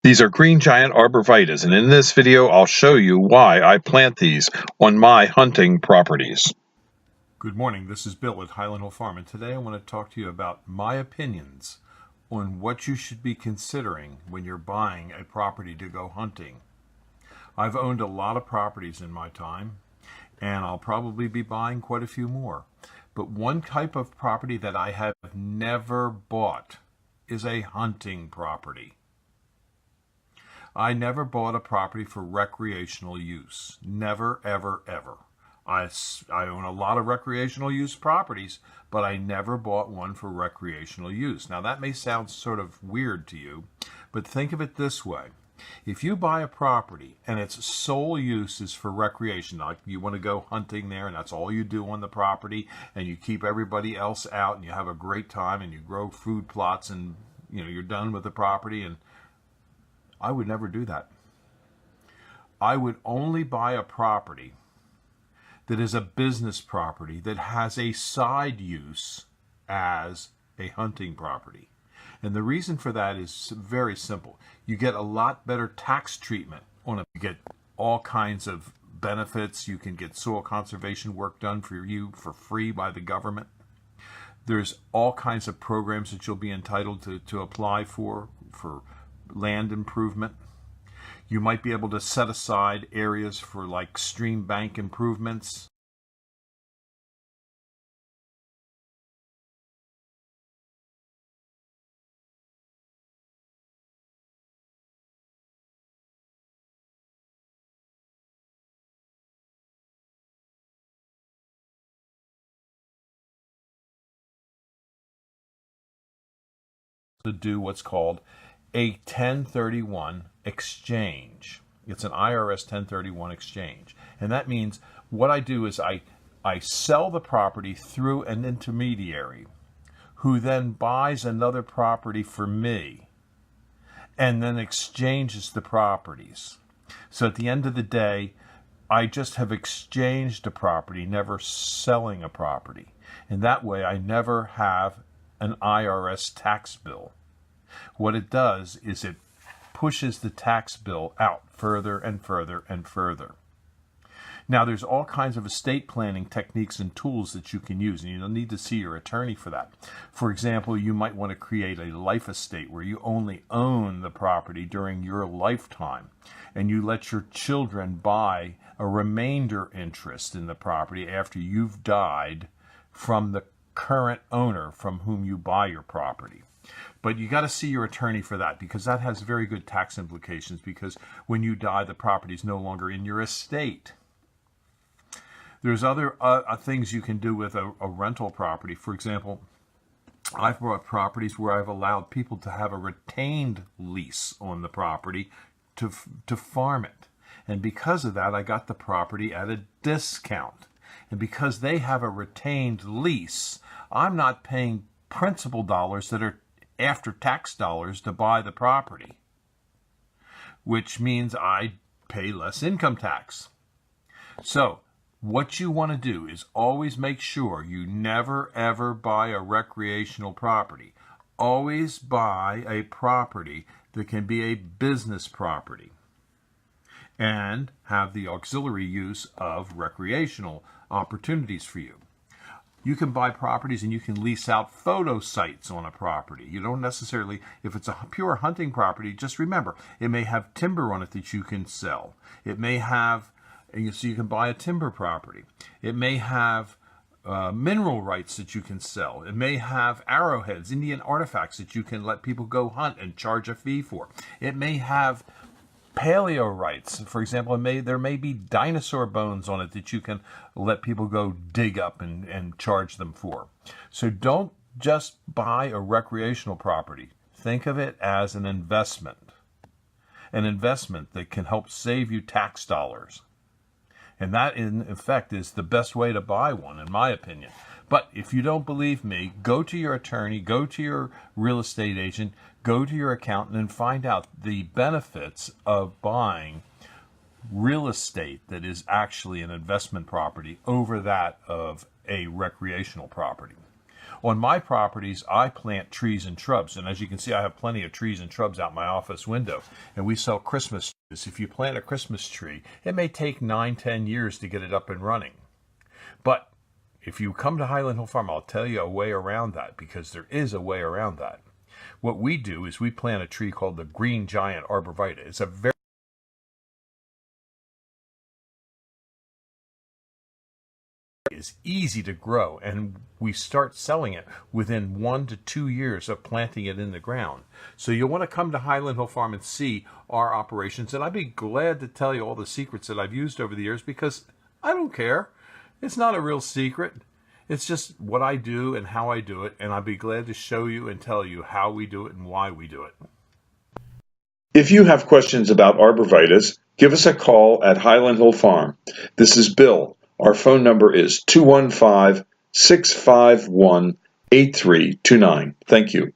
These are green giant arborvitaes, and in this video I'll show you why I plant these on my hunting properties. Good morning, this is Bill at Highland Hill Farm, and today I want to talk to you about my opinions on what you should be considering when you're buying a property to go hunting. I've owned a lot of properties in my time, and I'll probably be buying quite a few more. But one type of property that I have never bought is a hunting property. I never bought a property for recreational use. Never, ever, ever. I own a lot of recreational use properties, but I never bought one for recreational use. Now, that may sound sort of weird to you, but think of it this way. If you buy a property and its sole use is for recreation, like you want to go hunting there and that's all you do on the property, and you keep everybody else out and you have a great time and you grow food plots and you're done with the property, and I would never do that. I would only buy a property that is a business property that has a side use as a hunting property. And the reason for that is very simple. You get a lot better tax treatment on it. You get all kinds of benefits. You can get soil conservation work done for you for free by the government. There's all kinds of programs that you'll be entitled to apply for land improvement. You might be able to set aside areas for like stream bank improvements. To do what's called a 1031 exchange. It's an IRS 1031 exchange. And that means what I do is I sell the property through an intermediary who then buys another property for me and then exchanges the properties. So at the end of the day, I just have exchanged a property, never selling a property. And that way I never have an IRS tax bill. What it does is it pushes the tax bill out further and further and further. Now, there's all kinds of estate planning techniques and tools that you can use, and you'll need to see your attorney for that. For example, you might want to create a life estate where you only own the property during your lifetime, and you let your children buy a remainder interest in the property after you've died from the current owner from whom you buy your property. But you got to see your attorney for that, because that has very good tax implications, because when you die, the property is no longer in your estate. There's other things you can do with a rental property. For example, I've bought properties where I've allowed people to have a retained lease on the property to farm it. And because of that, I got the property at a discount. And because they have a retained lease, I'm not paying principal dollars that are after tax dollars to buy the property, which means I pay less income tax. So what you want to do is always make sure you never ever buy a recreational property. Always buy a property that can be a business property and have the auxiliary use of recreational opportunities for you. You can buy properties and you can lease out photo sites on a property. You don't necessarily, if it's a pure hunting property, just remember, it may have timber on it that you can sell. It may have, so you can buy a timber property. It may have mineral rights that you can sell. It may have arrowheads, Indian artifacts that you can let people go hunt and charge a fee for. It may have paleo rights. For example, there may be dinosaur bones on it that you can let people go dig up and charge them for. So don't just buy a recreational property. Think of it as an investment that can help save you tax dollars. And that, in effect, is the best way to buy one, in my opinion. But if you don't believe me, go to your attorney, go to your real estate agent, go to your accountant, and find out the benefits of buying real estate that is actually an investment property over that of a recreational property. On my properties, I plant trees and shrubs. And as you can see, I have plenty of trees and shrubs out my office window. And we sell Christmas trees. If you plant a Christmas tree, it may take 9-10 years to get it up and running. But if you come to Highland Hill Farm, I'll tell you a way around that, because there is a way around that. What we do is we plant a tree called the green giant arborvitae. It's a very is easy to grow, and we start selling it within 1 to 2 years of planting it in the ground. So you'll want to come to Highland Hill Farm and see our operations, and I'd be glad to tell you all the secrets that I've used over the years, because I don't care. It's not a real secret. It's just what I do and how I do it, and I'd be glad to show you and tell you how we do it and why we do it. If you have questions about arborvitaes, give us a call at Highland Hill Farm. This is Bill. Our phone number is 215-651-8329. Thank you.